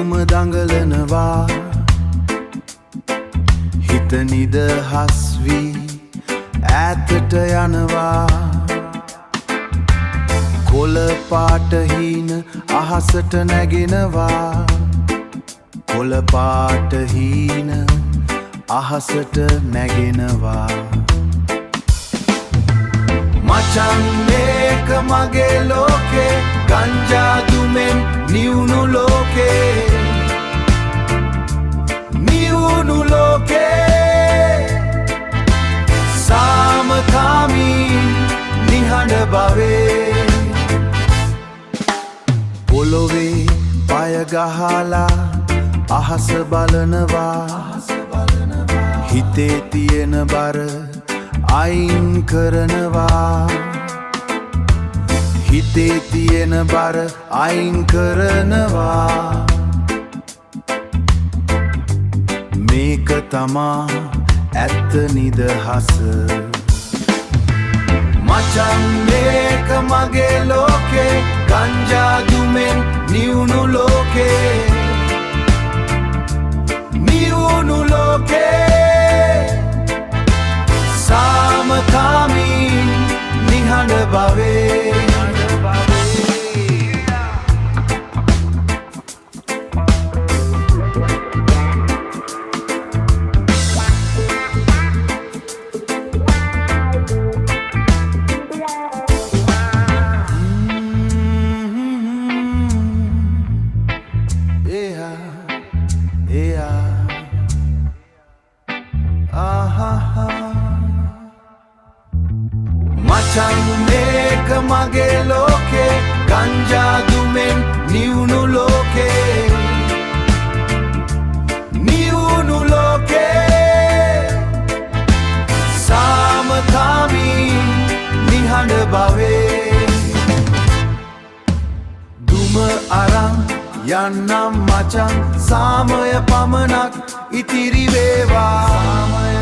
එකම දඟලනවා හිත නිදහස් වී ඈතට යනවා කොළ පාට හීන අහසට නැගෙනවා කොළ පාට හීන අහසට නැගෙනවා මචං මේක මගේ ලෝකේ ගංජා දුමෙන් නිවුණු ලෝකේ නිවුණු ලෝකේ සාමකාමී නිහඬ භවේ පොළොවේ පය ගහලා අහස බලනවා හිතේ තියෙන බර අයින් කරනවා හිතේ තියෙන බර අයින් කරනවා මේක තමා ඇත්ත නිදහස මචං මේක මගේ ලෝකේ ගංජා දුමෙන් නිවුණු ලෝකේ නිවුණු ලෝකේ සාමකාමී නිහඬ භවේ මචං මේක මගේ ලෝකේ ගංජා දුමෙන් නිවුණු ලෝකේ නිවුණු ලෝකේ සාමකාමී නිහඬ භවේ දුම අරන් යන්නම් මචං සාමය පමණක් ඉතිරි වේවා